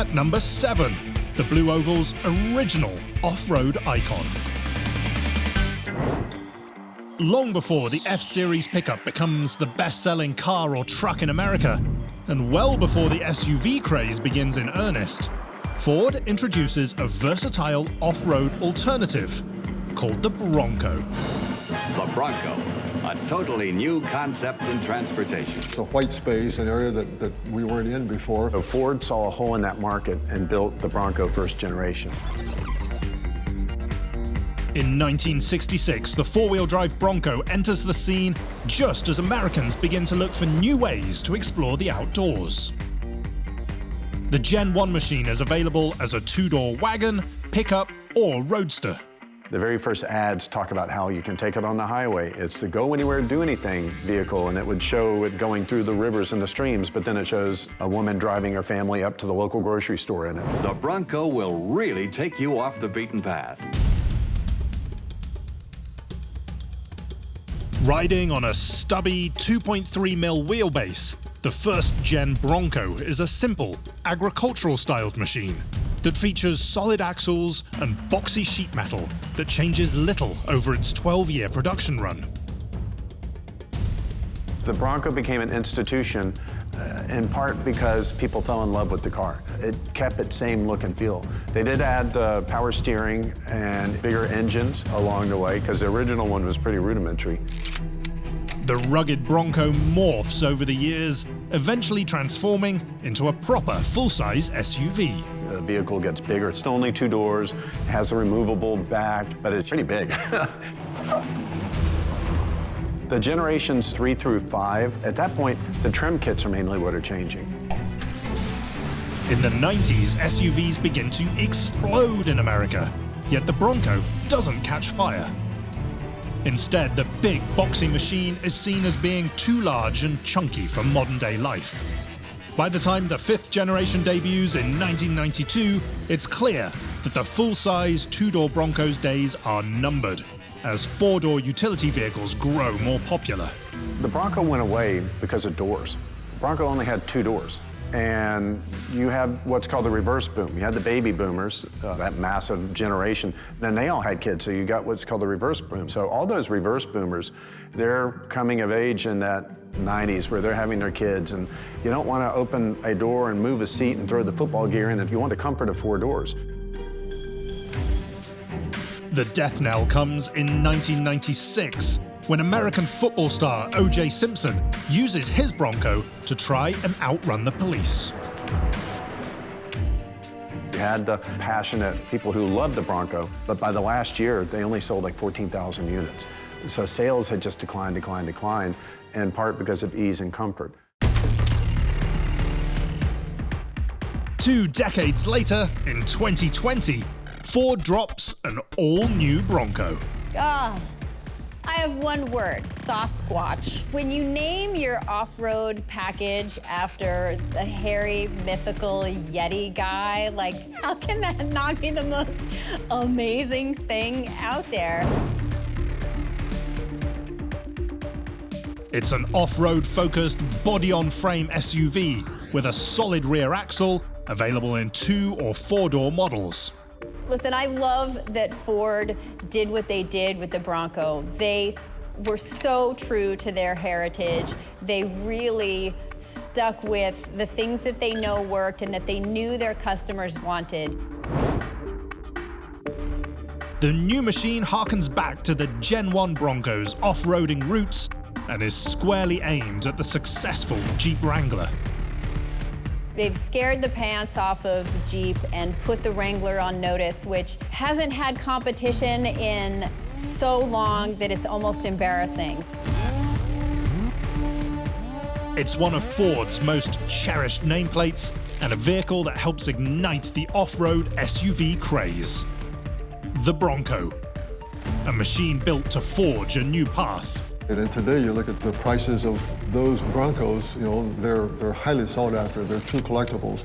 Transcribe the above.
At number 7, the Blue Oval's original off-road icon. Long before the F-Series pickup becomes the best-selling car or truck in America, and well before the SUV craze begins in earnest, Ford introduces a versatile off-road alternative called the Bronco. The Bronco, a totally new concept in transportation. It's a white space, an area that we weren't in before. So Ford saw a hole in that market and built the Bronco first generation. In 1966, the four-wheel drive Bronco enters the scene just as Americans begin to look for new ways to explore the outdoors. The Gen 1 machine is available as a two-door wagon, pickup, or roadster. The very first ads talk about how you can take it on the highway. It's the go anywhere, do anything vehicle, and it would show it going through the rivers and the streams, but then it shows a woman driving her family up to the local grocery store in it. The Bronco will really take you off the beaten path. Riding on a stubby 2.3mm wheelbase, the first-gen Bronco is a simple, agricultural-styled machine that features solid axles and boxy sheet metal that changes little over its 12-year production run. The Bronco became an institution in part because people fell in love with the car. It kept its same look and feel. They did add power steering and bigger engines along the way because the original one was pretty rudimentary. The rugged Bronco morphs over the years, eventually transforming into a proper full-size SUV. The vehicle gets bigger. It's only 2 doors, has a removable back, but it's pretty big. The generations 3 through 5, at that point, the trim kits are mainly what are changing. In the 90s, SUVs begin to explode in America, yet the Bronco doesn't catch fire. Instead, the big, boxy machine is seen as being too large and chunky for modern-day life. By the time the 5th generation debuts in 1992, it's clear that the full-size two-door Bronco's days are numbered, as 4-door utility vehicles grow more popular. The Bronco went away because of doors. The Bronco only had 2 doors. And you have what's called the reverse boom. You had the baby boomers, that massive generation, then they all had kids, so you got what's called the reverse boom. So all those reverse boomers, they're coming of age in that 90s where they're having their kids, and you don't want to open a door and move a seat and throw the football gear in if you want the comfort of 4 doors. The death knell comes in 1996, when American football star O.J. Simpson uses his Bronco to try and outrun the police. You had the passionate people who loved the Bronco, but by the last year, they only sold like 14,000 units. So sales had just declined, in part because of ease and comfort. 2 decades later, in 2020, Ford drops an all-new Bronco. I have one word, Sasquatch. When you name your off-road package after the hairy, mythical Yeti guy, like, how can that not be the most amazing thing out there? It's an off-road focused, body-on-frame SUV with a solid rear axle, available in 2- or 4-door models. Listen, I love that Ford did what they did with the Bronco. They were so true to their heritage. They really stuck with the things that they know worked and that they knew their customers wanted. The new machine harkens back to the Gen 1 Bronco's off-roading roots and is squarely aimed at the successful Jeep Wrangler. They've scared the pants off of Jeep and put the Wrangler on notice, which hasn't had competition in so long that it's almost embarrassing. It's one of Ford's most cherished nameplates and a vehicle that helps ignite the off-road SUV craze. The Bronco, a machine built to forge a new path. And today, you look at the prices of those Broncos, you know, they're highly sought after. They're true collectibles.